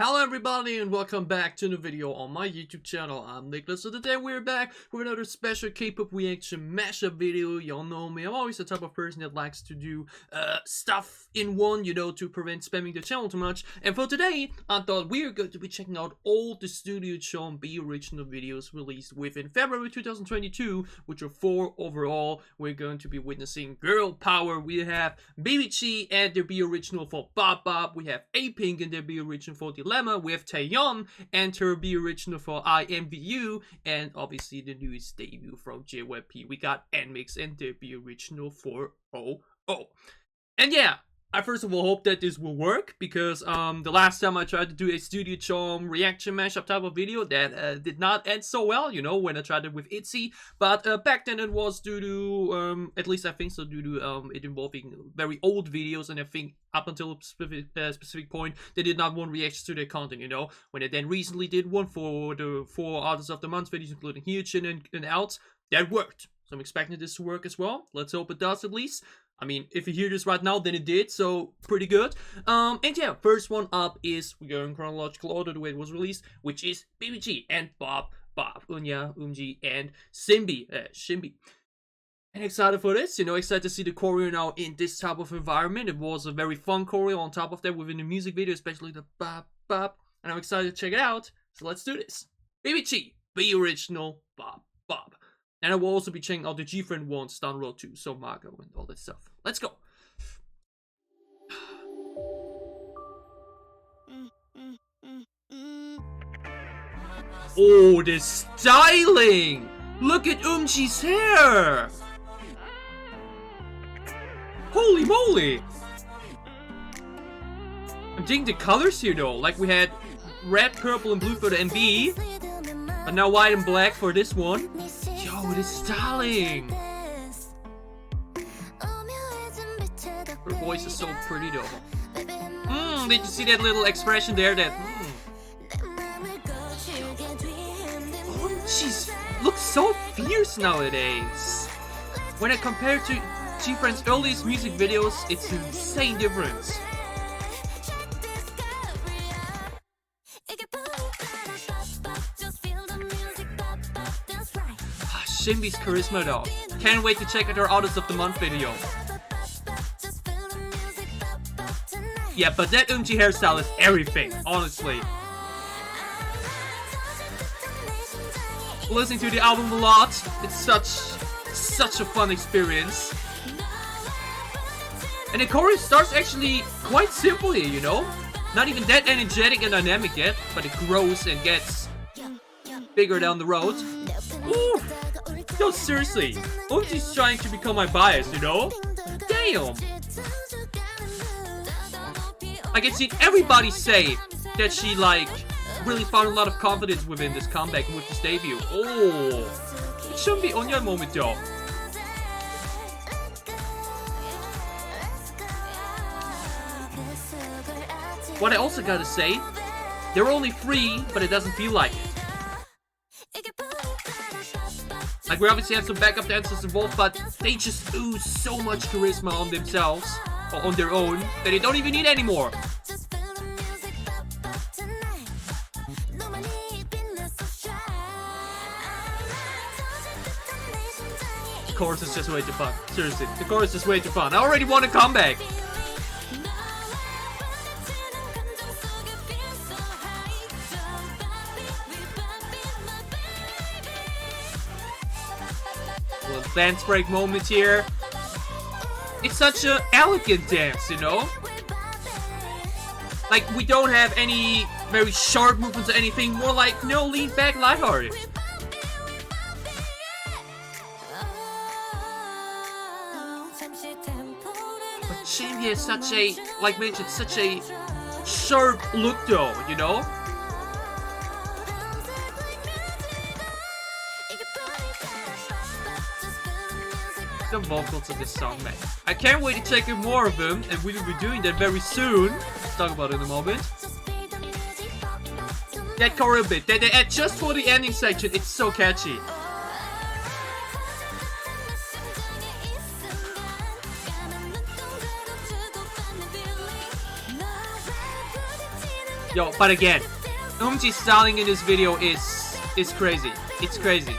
Hello everybody and welcome back to a new video on my YouTube channel. I'm NMIXX. So today we're back with another special K-pop reaction mashup video. Y'all know me, I'm always the type of person that likes to do stuff in one, you know, to prevent spamming the channel too much. And for today, I thought we are going to be checking out all the STUDIO CHOOM BE original videos released within February 2022, which are 4 overall. We're going to be witnessing Girl Power. We have VIVIZ and their BE original for Bop Bop. We have Apink and their BE original for Dilemma. We have TAEYEON and her BE original for INVU, and obviously the newest debut from JYP. We got NMIXX and their BE original for OO. And yeah, I first of all hope that this will work, because the last time I tried to do a STUDIO CHOOM reaction mashup type of video, that did not end so well, you know, when I tried it with ITZY. But back then it was due to, at least I think so, due to it involving very old videos, and I think up until a specific point, they did not want reactions to their content, you know. When they then recently did one for the 4 Artists of the Month videos, including Hyojin and Out, that worked. So I'm expecting this to work as well. Let's hope it does at least. I mean, if you hear this right now, then it did, so pretty good. And yeah, first one up is, we go in chronological order the way it was released, which is VIVIZ and Bop Bop, Unya, and Shimbi. And excited for this, you know, excited to see the choreo now in this type of environment. It was a very fun choreo on top of that within the music video, especially the Bop Bop. And I'm excited to check it out, so let's do this. VIVIZ, BE original, Bop Bop. And I will also be checking out the G-Friend ones down the road too, so Margo and all that stuff. Let's go. Oh, the styling! Look at Umji's hair! Holy moly! I'm digging the colors here though. Like we had red, purple, and blue for the MV, but now white and black for this one. Yo, the styling! Her voice is so pretty though. Did you see that little expression there? That she looks so fierce nowadays. When I compare to G-Friend's earliest music videos, it's an insane difference. Shimbi's charisma though. Can't wait to check out her Artist of the Month video. Yeah, but that Umji hairstyle is everything, honestly. Listening to the album a lot, it's such a fun experience. And the chorus starts actually quite simply, you know? Not even that energetic and dynamic yet, but it grows and gets bigger down the road. Ooh. No, seriously, Umji's trying to become my bias, you know? Damn! I can see everybody say that she, like, really found a lot of confidence within this comeback and with this debut. Oh! It shouldn't be Onya moment, though. What I also gotta say, there are only 3, but it doesn't feel like it. Like, we obviously have some backup dancers involved, but they just ooze so much charisma on themselves, or on their own, that they don't even need anymore. The chorus is just way too fun. Seriously, the chorus is way too fun. I already want a comeback. Little dance break moment here. It's such an elegant dance, you know? Like, we don't have any very sharp movements or anything, more like, no, lean back, lighthearted. But Shimbi has such a, like mentioned, such a sharp look though, you know? The vocals of this song, man. I can't wait to check out more of them, and we will be doing that very soon. Let's talk about it in a moment. That choreo bit that they add just for the ending section, it's so catchy. Yo, but again, Eumji's styling in this video is crazy. It's crazy.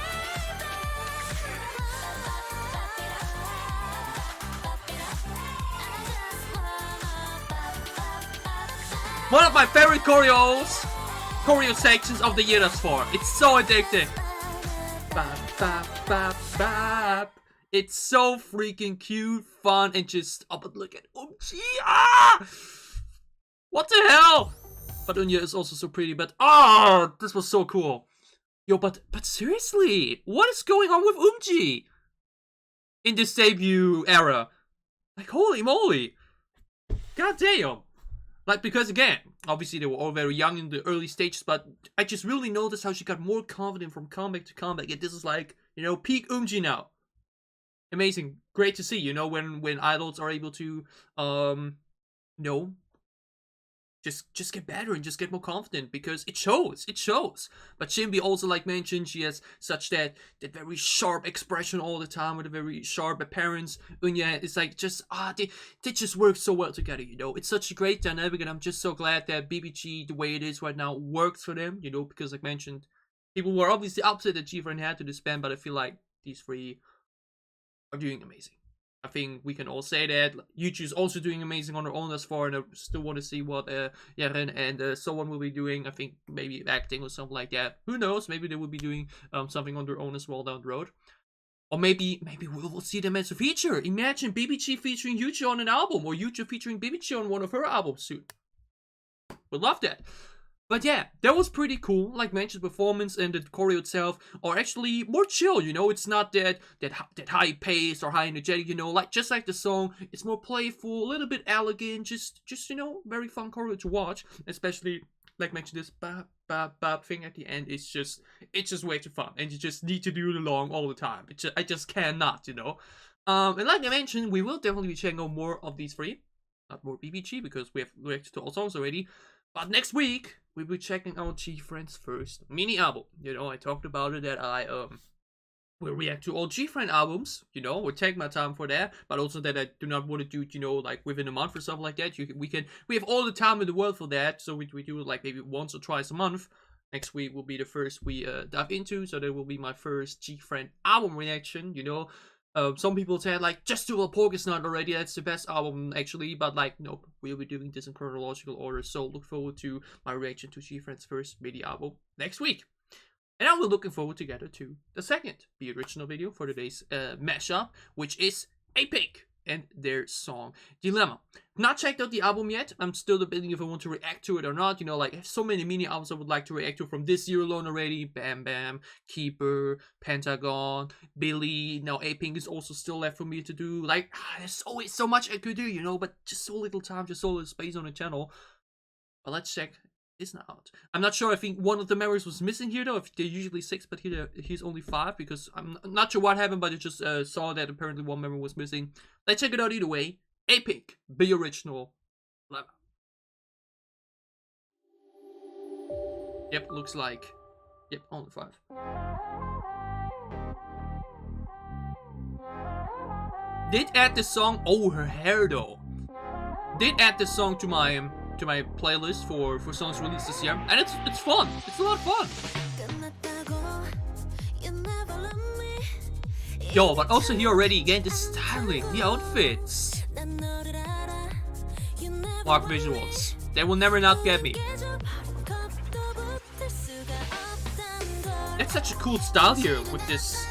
One of my favorite choreo sections of the year thus far. It's so addicting. Bap, bap, bap, bap. It's so freaking cute, fun, and just... Oh, but look at Eumji. Ah! What the hell? But Eunye is also so pretty, but... Oh, this was so cool. Yo, but seriously, what is going on with Eumji in this debut era? Like, holy moly. God damn. Like, because again, obviously they were all very young in the early stages, but I just really noticed how she got more confident from comeback to comeback. And this is like, you know, peak Eumji now. Amazing. Great to see, you know, when idols are able to, you know, just get better and just get more confident, because it shows. But Shinbi also, like mentioned, she has such that very sharp expression all the time with a very sharp appearance. Eunye is like just they just work so well together, you know. It's such a great dynamic, and I'm just so glad that BBG, the way it is right now, works for them, you know, because like mentioned, people were obviously upset that G-Friend had to disband, but I feel like these three are doing amazing. I think we can all say that. Yuchu's also doing amazing on her own thus far, and I still want to see what Yaren and someone will be doing. I think maybe acting or something like that. Who knows? Maybe they will be doing something on their own as well down the road. Or maybe we'll see them as a feature. Imagine BBG featuring Yuchu on an album, or Yuchu featuring BBG on one of her albums soon. Would love that. But yeah, that was pretty cool. Like mentioned, performance and the choreo itself are actually more chill, you know. It's not that high paced or high energetic, you know. Like just like the song, it's more playful, a little bit elegant, just you know, very fun choreo to watch. Especially like mentioned, this bap bap bap thing at the end is just way too fun, and you just need to do it along all the time. I just cannot, you know. And like I mentioned, we will definitely be checking out more of these three, not more BBG because we have reacted to all songs already. But next week, we'll be checking out G-Friend's first mini album. You know, I talked about it that I will react to all G-Friend albums. You know, we'll take my time for that. But also that I do not want to do it, you know, like within a month or something like that. We have all the time in the world for that. So we do it like maybe once or twice a month. Next week will be the first we dive into. So that will be my first G-Friend album reaction, you know. Some people said like, just do a Pork Not already, that's the best album actually, but like, nope, we'll be doing this in chronological order, so look forward to my reaction to G-Friend's first mini album next week. And now we're looking forward together to the second, the original video for today's mashup, which is Apink and their song Dilemma. Not checked out the album yet. I'm still debating if I want to react to it or not. You know, like, I have so many mini albums I would like to react to from this year alone already. Bam Bam, Keeper, Pentagon, Billy. Now Apink is also still left for me to do. Like, there's always so much I could do, you know, but just so little time, just so little space on the channel. But let's check this out. I'm not sure. I think one of the members was missing here though. If they're usually 6, but he's only 5, because I'm not sure what happened, but I just saw that apparently one member was missing. Let's check it out either way. Apink, the original. Yep, looks like. Yep, only 5. Did add the song. Oh, her hair though. Did add the song to my playlist for songs released this year, and it's fun. It's a lot of fun. Yo, but also here already again the styling, the outfits. Mark visuals. They will never not get me. That's such a cool style here with this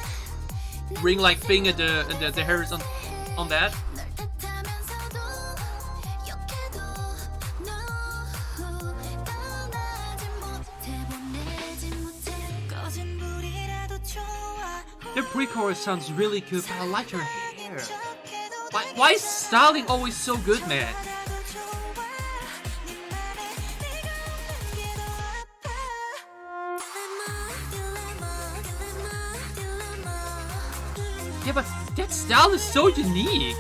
ring-like thing and the hair is on that. The pre-chorus sounds really good, but I like her hair. Why is styling always so good, man? Yeah, but that style is so unique.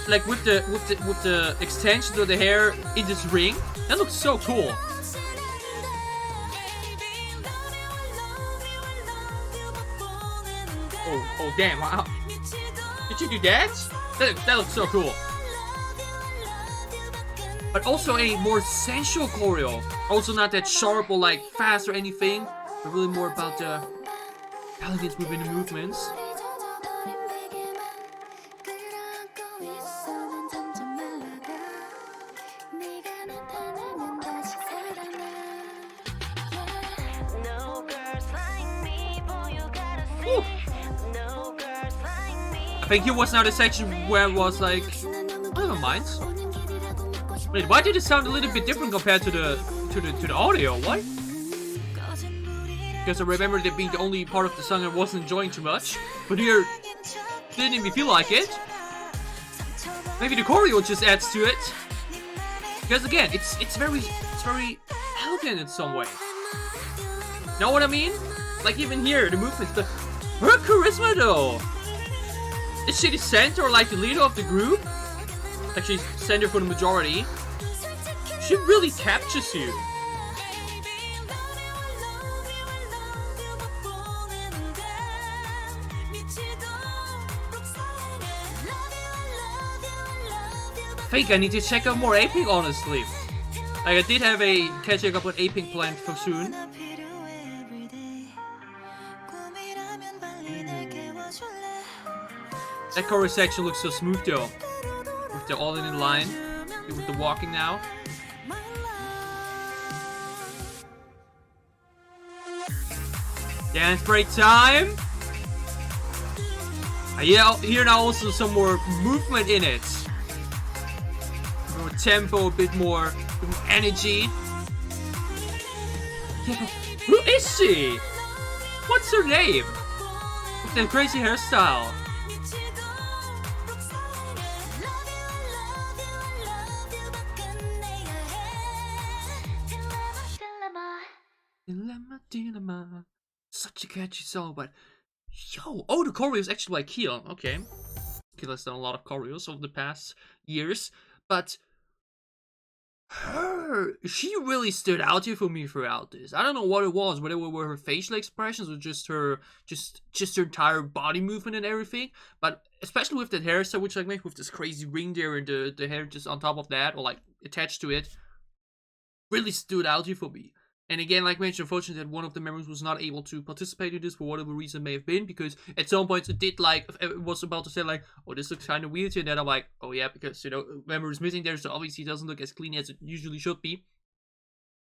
Like with the extensions of the hair in this ring, that looks so cool. Oh damn, wow. Did you do that? That looks so cool. but also a more sensual choreo. Also not that sharp or like fast or anything, but really more about the elegance within the movements. Ooh. I think here was now the section where it was like, never mind. Wait, why did it sound a little bit different compared to the audio? Why? Because I remember that being the only part of the song I wasn't enjoying too much, but here didn't even feel like it. Maybe the choreo just adds to it. Because again, it's very elegant in some way. Know what I mean? Like even here, the movements, her charisma though. Is she the center or like the leader of the group? Like she's center for the majority. She really captures you. I think I need to check out more Apink, honestly. Like I did have a catching up on Apink planned for soon. That chorus section looks so smooth though. With the all in line. With the walking now. Dance break time! I hear now also some more movement in it. More tempo, a bit more energy. Yeah, but who is she? What's her name? With that crazy hairstyle. Such a catchy song, but yo, oh, the choreo is actually by Keon. Okay, Keon's done a lot of choreos over the past years, but she really stood out here for me throughout this. I don't know what it was, whether it were her facial expressions or just her entire body movement and everything. But especially with that hairstyle, which I make with this crazy ring there and the hair just on top of that or like attached to it, really stood out here for me. And again, like mentioned, unfortunately, that one of the members was not able to participate in this for whatever reason it may have been, because at some point it did like, it was about to say like, oh, this looks kind of weird, and then I'm like, oh yeah, because, you know, member is missing there, so obviously it doesn't look as clean as it usually should be.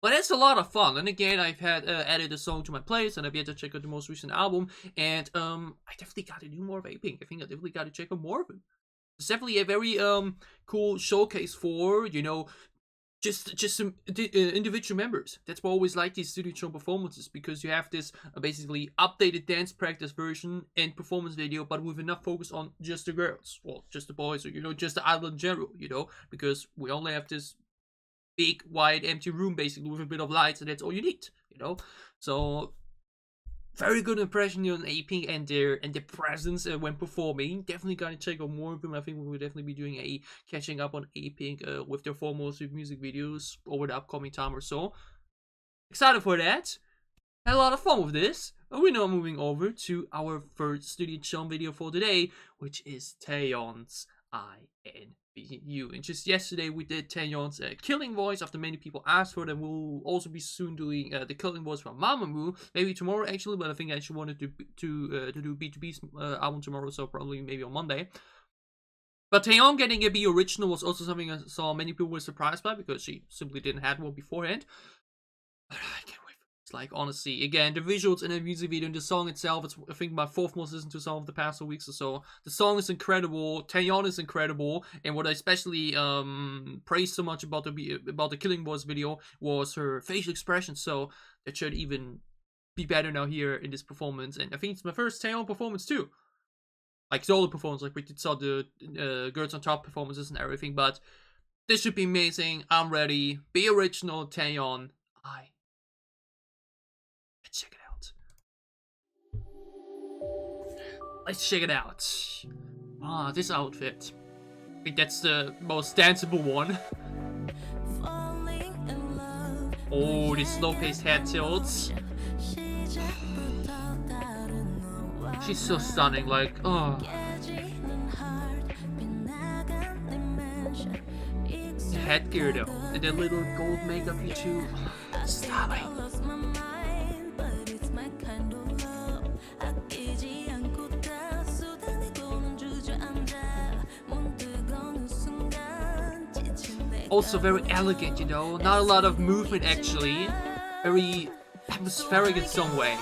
But it's a lot of fun, and again, I've had added a song to my playlist, and I've yet to check out the most recent album, and I definitely got to do more of Apink. I think I definitely got to check out more of it. It's definitely a very cool showcase for, you know, just some individual members. That's why I always like these Studio Choom performances, because you have this basically updated dance practice version and performance video, but with enough focus on just the girls, well, just the boys, or, you know, just the idol in general, you know, because we only have this big, wide, empty room basically with a bit of lights, and that's all you need, you know. So very good impression on Apink and their presence when performing. Definitely gotta check out more of them. I think we will definitely be doing a catching up on Apink with their foremost music videos over the upcoming time or so. Excited for that. Had a lot of fun with this. And we're now moving over to our first Studio Choom video for today, which is TAEYEON's INVU. And just yesterday we did TAEYEON's killing voice after many people asked for it, and we'll also be soon doing the killing voice from Mamamoo. Maybe tomorrow actually, but I think I actually wanted to do B2B's album tomorrow, so probably maybe on Monday. But TAEYEON getting a B original was also something I saw many people were surprised by, because she simply didn't have one beforehand. But I can't wait. It's like, honestly, again, the visuals in the music video and the song itself, it's I think my fourth most listened to song of the past 2 weeks or so. The song is incredible, TAEYEON is incredible, and what I especially praised so much about the Killing Voice video was her facial expression, so that should even be better now here in this performance. And I think it's my first TAEYEON performance too. Like solo performance, like we saw the Girls on Top performances and everything, but this should be amazing. I'm ready. Be original, TAEYEON. Let's check it out. Let's check it out. Ah, this outfit. I think that's the most danceable one. Oh, these slow-paced head tilts. She's so stunning, like, oh. The headgear though. And that little gold makeup here too. Stunning. Also very elegant, you know, not a lot of movement actually. Very atmospheric in some way.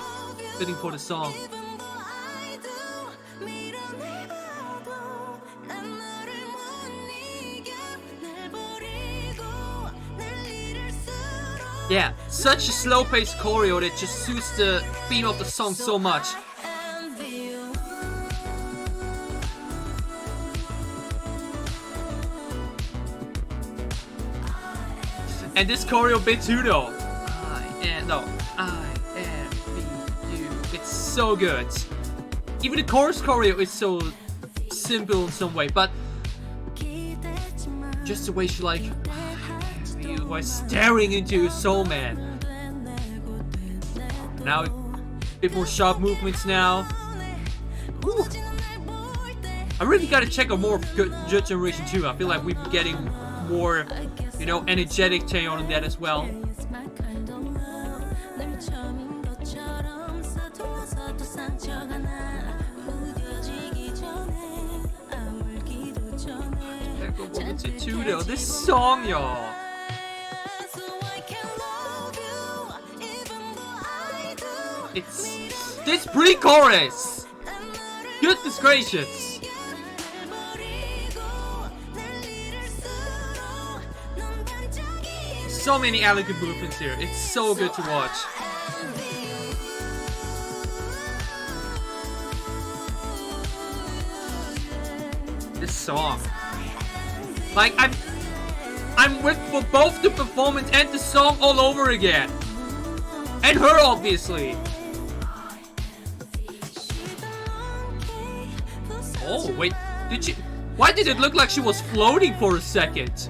Fitting for the song. Yeah, such a slow-paced choreo that just suits the theme of the song so much. And this choreo bit too though. INVU. It's so good. Even the chorus choreo is so simple in some way, but just the way she like while staring into your soul, man. Now a bit more sharp movements now. Ooh. I really gotta check out more of Good Generation 2. I feel like we're getting more, you know, energetic TAEYEON on that as well. This song, y'all. It's this pre-chorus. Goodness gracious. So many elegant movements here. It's so good to watch. This song. Like I'm with for both the performance and the song all over again. And her obviously. Oh wait, why did it look like she was floating for a second?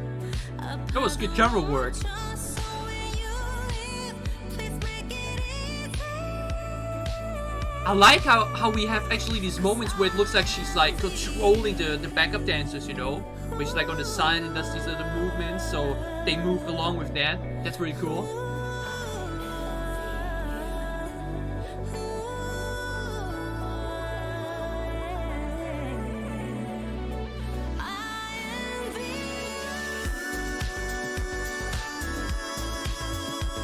That was good camera work. I like how we have actually these moments where it looks like she's like controlling the backup dancers, you know? Where she's like on the side and does these other movements, so they move along with that. That's really cool.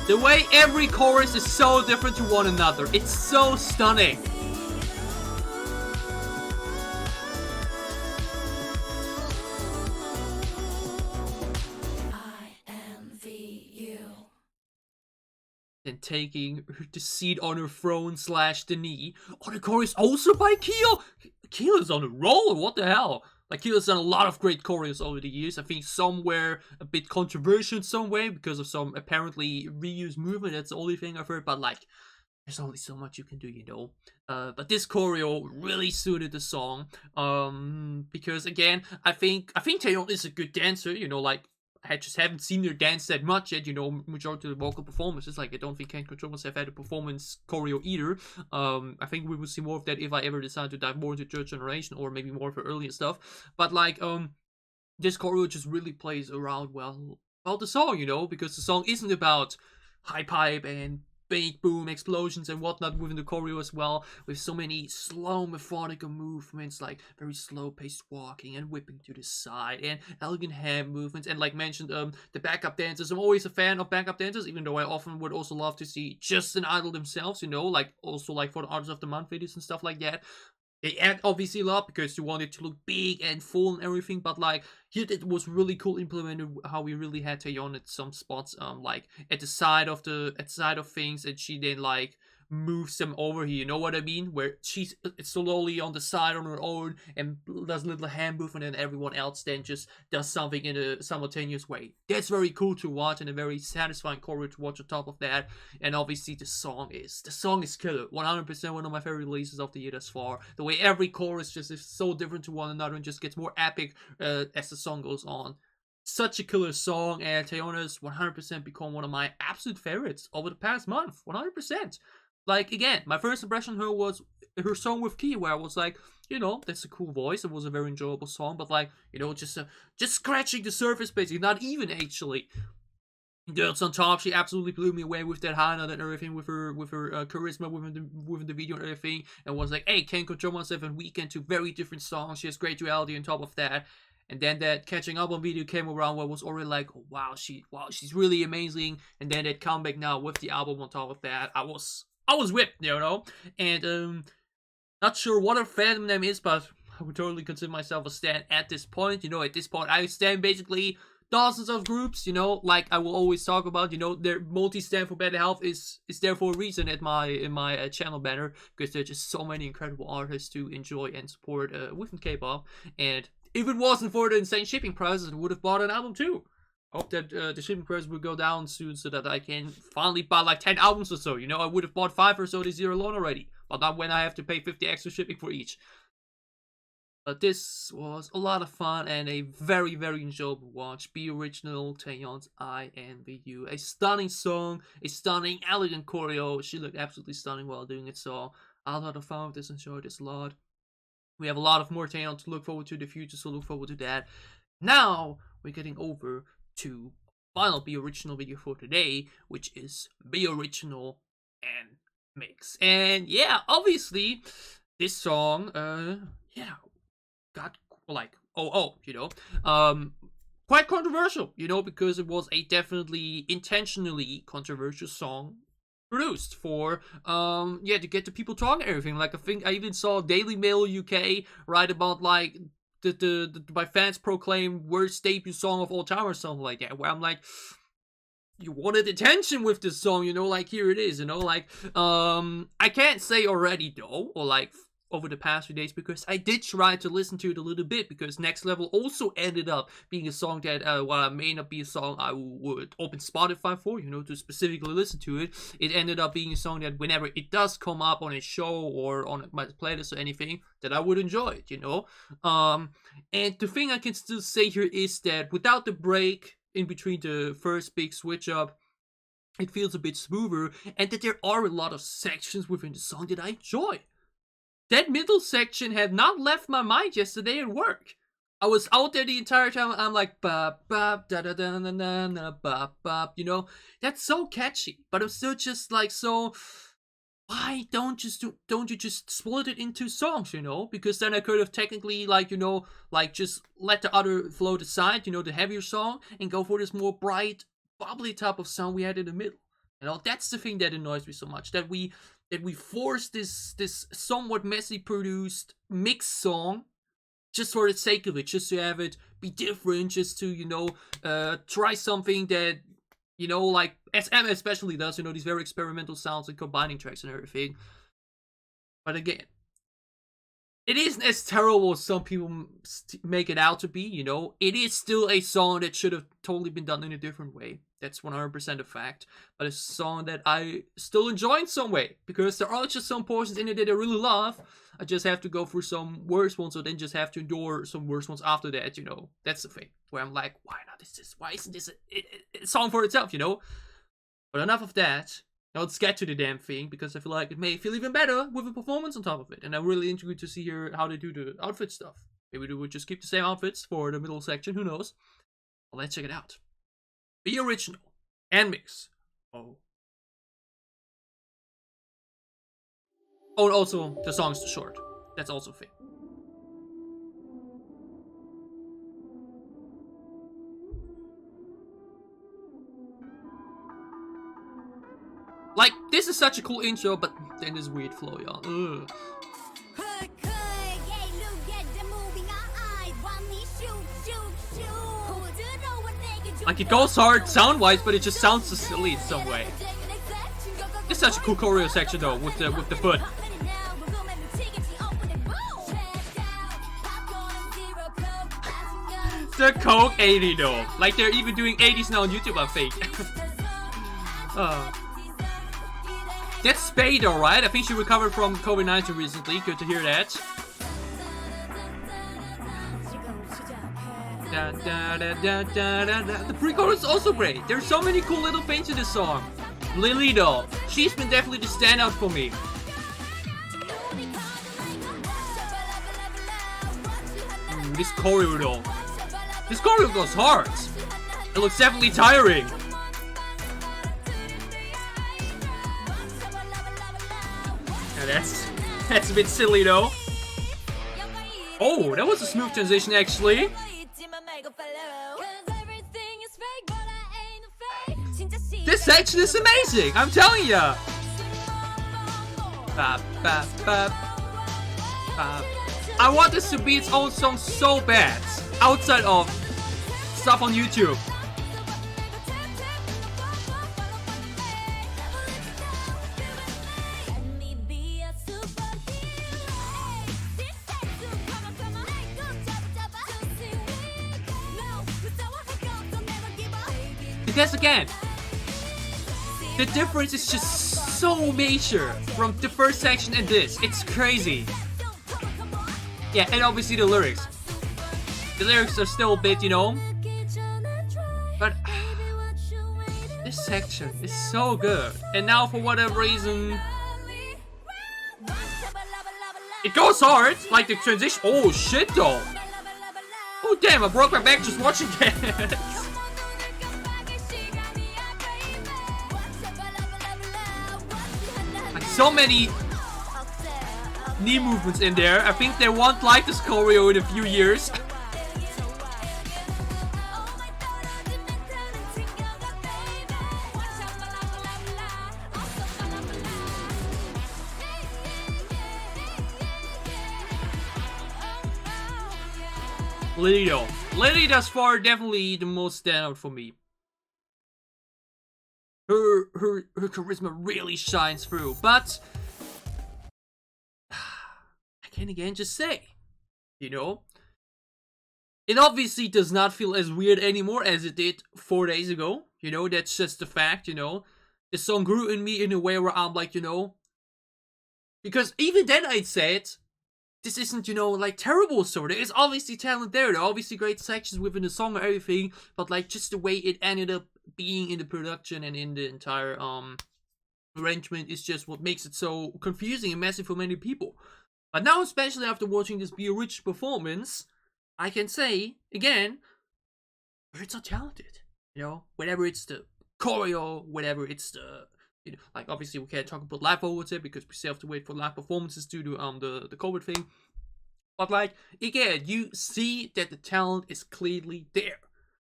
The way every chorus is so different to one another. It's so stunning. INVU. Then taking the seat on her throne / the knee. Oh, the chorus also by Keel. Keel is on a roll. What the hell? Like, Keel has done a lot of great choreos over the years. I think some were a bit controversial in some way because of some apparently reused movement. That's the only thing I've heard. But like, there's only so much you can do, you know. But this choreo really suited the song. Because again, I think TAEYEON is a good dancer. You know, like I just haven't seen her dance that much yet. You know, majority of the vocal performances. Like I don't think Can Controllers have had a performance choreo either. I think we will see more of that if I ever decide to dive more into Third Generation or maybe more of her earlier stuff. But like this choreo just really plays around well the song, you know, because the song isn't about high pipe and big boom explosions and whatnot within the choreo as well, with so many slow methodical movements, like very slow paced walking and whipping to the side and elegant hand movements. And like mentioned, the backup dancers, I'm always a fan of backup dancers, even though I often would also love to see just an idol themselves, you know, like also like for the Artist of the Month videos and stuff like that. They add obviously a lot because you want it to look big and full and everything, but like here it was really cool implemented how we really had TAEYEON at some spots, like at the side of things, and she then like moves them over here, you know what I mean? Where she's slowly on the side on her own and does a little hand movement, and everyone else then just does something in a simultaneous way. That's very cool to watch and a very satisfying choreo to watch on top of that. And obviously the song is killer. 100% one of my favorite releases of the year thus far. The way every chorus just is so different to one another and just gets more epic as the song goes on. Such a killer song, and TAEYEON has 100% become one of my absolute favorites over the past month. 100%. Like, again, my first impression of her was her song with Key, where I was like, you know, that's a cool voice. It was a very enjoyable song, but like, you know, just scratching the surface, basically. Not even, actually. Girls on top, she absolutely blew me away with that high note and everything, with her charisma within the video and everything, and was like, hey, can't control myself and Weekend, two very different songs. She has great duality on top of that. And then that catching up on video came around, where I was already like, oh, wow, she's really amazing. And then that comeback now with the album on top of that, I was whipped, you know. And not sure what her fandom name is, but I would totally consider myself a stan at this point. You know, at this point, I stan basically dozens of groups, you know, like I will always talk about, you know, their multi-stand for better health is there for a reason in my channel banner, because there's just so many incredible artists to enjoy and support within K-pop. And if it wasn't for the insane shipping prices, I would have bought an album too. Hope that the shipping price will go down soon, so that I can finally buy like 10 albums or so. You know, I would have bought 5 or so this year alone already, but not when I have to pay 50 extra shipping for each. But this was a lot of fun and a very, very enjoyable watch. Be Original, TAEYEON's INVU. A stunning song, a stunning, elegant choreo. She looked absolutely stunning while doing it, so I had a lot of fun with this, enjoyed this a lot. We have a lot of more TAEYEON to look forward to in the future, so look forward to that. Now, we're getting over to final Be Original video for today, which is Be Original NMIXX. And yeah, obviously, this song, yeah, got like you know, quite controversial, you know, because it was a definitely intentionally controversial song produced for yeah, to get the people talking and everything. Like, I think I even saw Daily Mail UK write about like the by fans proclaimed worst debut song of all time or something like that, where I'm like, you wanted attention with this song, you know, like here it is, you know, like I can't say already though, or like over the past few days, because I did try to listen to it a little bit, because Next Level also ended up being a song that, while it may not be a song I would open Spotify for, you know, to specifically listen to it, it ended up being a song that whenever it does come up on a show or on my playlist or anything, that I would enjoy it, you know. And the thing I can still say here is that without the break in between the first big switch up, it feels a bit smoother, and that there are a lot of sections within the song that I enjoy. That middle section had not left my mind yesterday at work. I was out there the entire time. I'm like, bop, bop, da da da da da da, bop, bop. You know, that's so catchy. But I'm still just like, so why don't you just split it into songs? You know, because then I could have technically, like, you know, like just let the other float aside, you know, the heavier song, and go for this more bright, bubbly type of song we had in the middle. You know, that's the thing that annoys me so much, that we force this somewhat messy produced mix song just for the sake of it, just to have it be different, just to, you know, try something that, you know, like SM especially does, you know, these very experimental sounds and combining tracks and everything. But again, it isn't as terrible as some people make it out to be, you know. It is still a song that should have totally been done in a different way. That's 100% a fact. But it's a song that I still enjoy in some way, because there are just some portions in it that I really love. I just have to go through some worse ones, or then just have to endure some worse ones after that, you know. That's the thing. Where I'm like, why isn't this a song for itself, you know? But enough of that. Now let's get to the damn thing, because I feel like it may feel even better with a performance on top of it. And I'm really interested to see how they do the outfit stuff. Maybe they would just keep the same outfits for the middle section, who knows? Well, let's check it out. Be Original NMIXX. Oh, and also the song's too short. That's also a thing. Like, this is such a cool intro, but then this weird flow, y'all. Ugh. Like, it goes hard sound-wise, but it just sounds so silly in some way. It's such a cool choreo section though, with the foot. The Coke 80 though. Like, they're even doing 80s now on YouTube, I think. That's Spade, alright? I think she recovered from COVID-19 recently. Good to hear that. The pre-chorus is also great. There's so many cool little things in this song. Lily though, she's been definitely the standout for me. This choreo though. This choreo goes hard. It looks definitely tiring. Now that's a bit silly though. Oh, that was a smooth transition actually. This section is amazing, I'm telling ya. I want this to be its own song so bad, outside of stuff on YouTube. Because again, the difference is just so major from the first section and this. It's crazy. Yeah, and obviously the lyrics. The lyrics are still a bit, you know. But this section is so good. And now for whatever reason, it goes hard. Like the transition. Oh shit though. Oh damn, I broke my back just watching that. So many knee movements in there. I think they won't like this choreo in a few years. Lily though. Lily thus far definitely the most standout for me. Her charisma really shines through, but I can again just say, you know, it obviously does not feel as weird anymore as it did 4 days ago. You know, that's just the fact, you know. The song grew in me in a way where I'm like, you know, because even then I'd said, this isn't, you know, like terrible sort of. There's obviously talent there. There are obviously great sections within the song or everything, but like just the way it ended up being in the production and in the entire arrangement is just what makes it so confusing and messy for many people. But now, especially after watching this Be Rich performance, I can say again, birds are talented. You know, whether it's the choreo, whatever it's the, you know, like obviously we can't talk about live awards here because we still have to wait for live performances due to the COVID thing. But like again, you see that the talent is clearly there,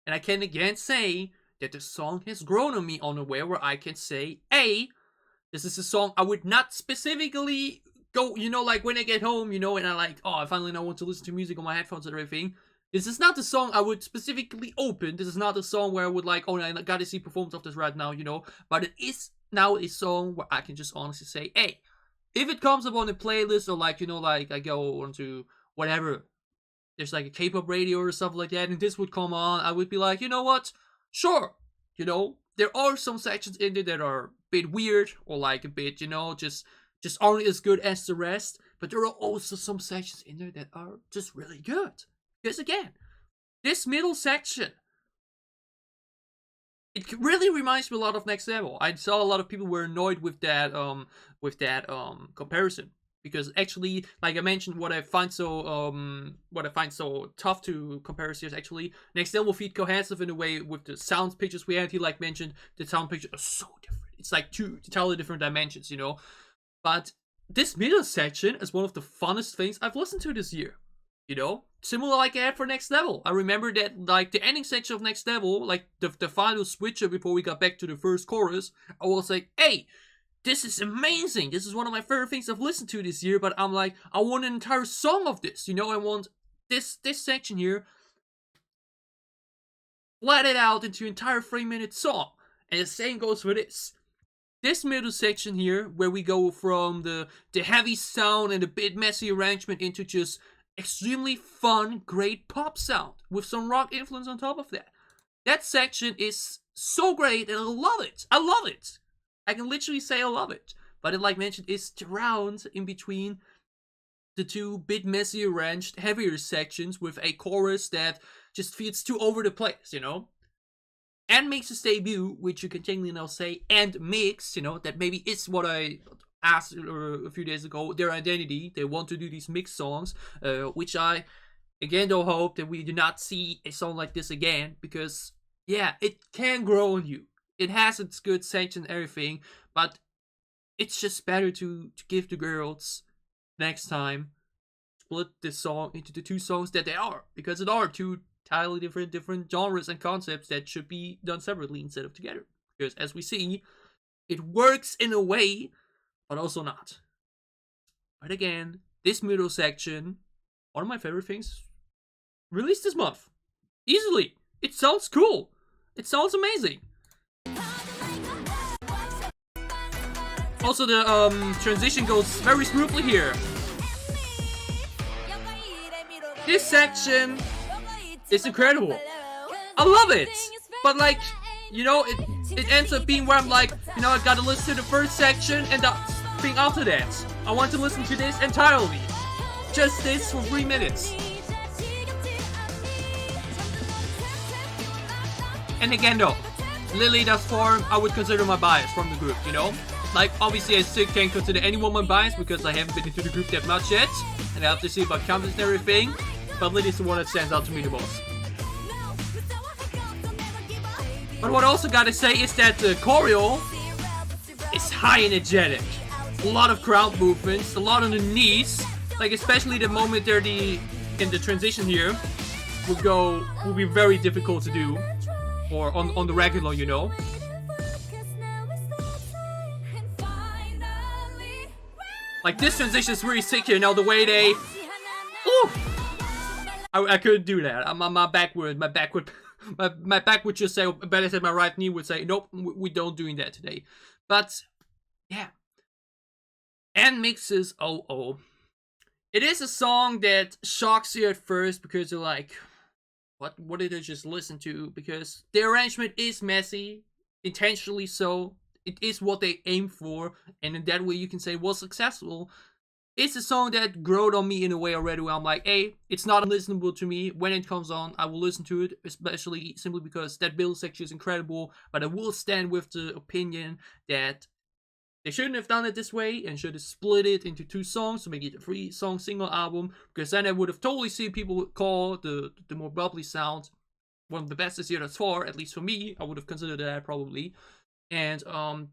and I can again say that the song has grown on me on a way where I can say, hey, this is a song I would not specifically go, you know, like when I get home, you know, and I like, oh, I finally now want to listen to music on my headphones and everything. This is not the song I would specifically open. This is not the song where I would like, oh, I gotta see performance of this right now, you know. But it is now a song where I can just honestly say, hey, if it comes up on a playlist or like, you know, like I go onto whatever, there's like a K-pop radio or stuff like that, and this would come on, I would be like, you know what? Sure, you know, there are some sections in there that are a bit weird or like a bit, you know, just aren't as good as the rest. But there are also some sections in there that are just really good. Because again, this middle section, it really reminds me a lot of Next Level. I saw a lot of people were annoyed with that comparison. Because actually, like I mentioned, what I find so tough to compare here is actually Next Level feed cohesive in a way with the sound pictures we had. He like mentioned the sound pictures are so different. It's like two totally different dimensions, you know. But this middle section is one of the funnest things I've listened to this year. You know, similar like I had for Next Level. I remember that like the ending section of Next Level, like the final switcher before we got back to the first chorus, I was like, hey, this is amazing. This is one of my favorite things I've listened to this year. But I'm like, I want an entire song of this. You know, I want this section here flat it out into an entire 3-minute song. And the same goes for this. This middle section here, where we go from the heavy sound and a bit messy arrangement into just extremely fun, great pop sound with some rock influence on top of that. That section is so great and I love it. I love it. I can literally say I love it. But it, like mentioned, is drowned in between the two bit messy arranged, heavier sections with a chorus that just feels too over the place, you know? NMIXX's debut, which you can technically now say, and mix, you know, that maybe is what I asked a few days ago, their identity. They want to do these mixed songs, which I, again, though, hope that we do not see a song like this again, because, yeah, it can grow on you. It has its good section and everything, but it's just better to give the girls next time split this song into the two songs that they are, because it are two entirely different genres and concepts that should be done separately instead of together. Because as we see, it works in a way, but also not. But again, this middle section, one of my favorite things, released this month. Easily. It sounds cool. It sounds amazing. Also, the transition goes very smoothly here. This section is incredible. I love it. But like, you know, it ends up being where I'm like, you know, I gotta listen to the first section and the thing after that. I want to listen to this entirely. Just this for 3 minutes. And again though, Lily, that form I would consider my bias from the group, you know? Like, obviously I still can't consider anyone my bias because I haven't been into the group that much yet. And I have to see about comments and everything. But Lily's the one that stands out to me the most. But what I also gotta say is that the choreo is high energetic. A lot of crowd movements, a lot on the knees. Like, especially the moment they're in the transition here will be very difficult to do. Or on the regular, you know. Like, this transition is really sick here. Now the way they, ooh, I couldn't do that. My back would just say, better said, my right knee would say, nope, we don't doing that today. But yeah, NMIXX's Oh. It is a song that shocks you at first because you're like, what did I just listen to? Because the arrangement is messy, intentionally so. It is what they aim for, and in that way you can say was successful. It's a song that growed on me in a way already where I'm like, hey, it's not unlistenable to me. When it comes on, I will listen to it, especially simply because that build section is incredible. But I will stand with the opinion that they shouldn't have done it this way and should have split it into 2 songs to make it a 3-song single album, because then I would have totally seen people call the more bubbly sound one of the best this year thus far. At least for me, I would have considered that probably. And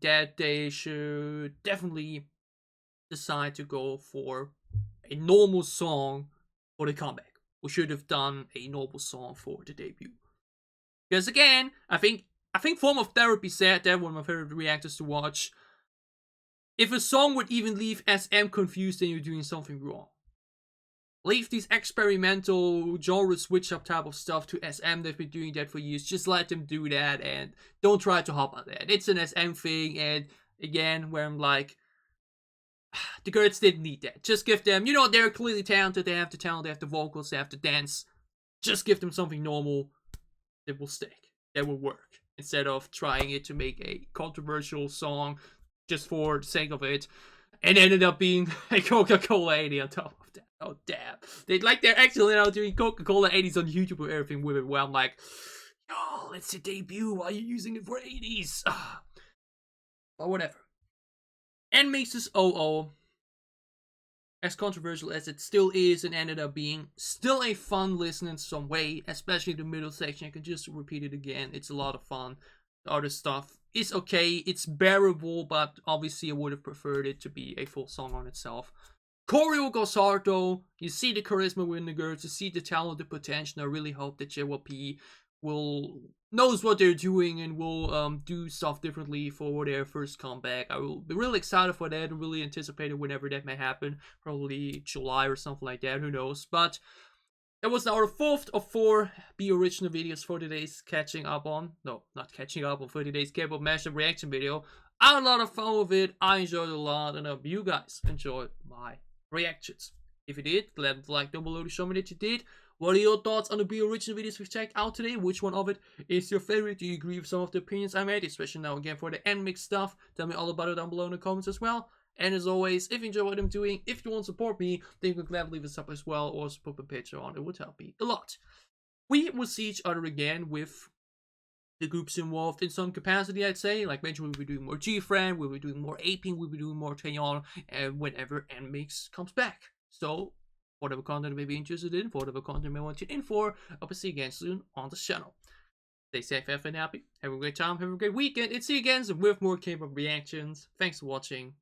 that they should definitely decide to go for a normal song for the comeback. We should have done a normal song for the debut. Because again, I think Form of Therapy said that, one of my favorite reactors to watch. If a song would even leave SM confused, then you're doing something wrong. Leave these experimental genre switch up type of stuff to SM. They've been doing that for years. Just let them do that and don't try to hop on that. It's an SM thing, and again, where I'm like, the girls didn't need that. Just give them, you know, they're clearly talented. They have the talent, they have the vocals, they have the dance. Just give them something normal that will stick, that will work. Instead of trying it to make a controversial song just for the sake of it, and ended up being a Coca-Cola 80 on top of that. Oh damn! They're actually now doing Coca-Cola 80s on YouTube or everything with it. Where I'm like, yo, it's a debut. Why are you using it for 80s? But whatever. NMIXX's Oh, as controversial as it still is, and ended up being still a fun listen in some way, especially the middle section. I can just repeat it again. It's a lot of fun. The other stuff is okay. It's bearable, but obviously I would have preferred it to be a full song on itself. Choreo goes hard though. You see the charisma within the girls. You see the talent, the potential. I really hope that JYP knows what they're doing and will do stuff differently for their first comeback. I will be really excited for that and really anticipate it whenever that may happen. Probably July or something like that. Who knows? But that was our 4th of 4 Be Original videos for today's catching up on. No, not catching up on, for today's K-pop mashup reaction video. I had a lot of fun with it. I enjoyed it a lot, and I hope you guys enjoyed my reactions. If you did, leave a like down below to show me that you did. What are your thoughts on the Be Original videos we've checked out today? Which one of it is your favorite? Do you agree with some of the opinions I made? Especially now again for the NMIXX stuff. Tell me all about it down below in the comments as well. And as always, if you enjoy what I'm doing, if you want to support me, then you can gladly leave a sub as well, or support my Patreon. It would help me a lot. We will see each other again with the groups involved in some capacity, I'd say. Like mentioned, we'll be doing more G-Friend, we'll be doing more Apink, we'll be doing more TAEYEON, and whenever NMIXX comes back. So, whatever content you may be interested in, whatever content you may want to tune in for, I'll see you again soon on the channel. Stay safe, have fun, happy, have a great time, have a great weekend, and see you again with more K-pop reactions. Thanks for watching.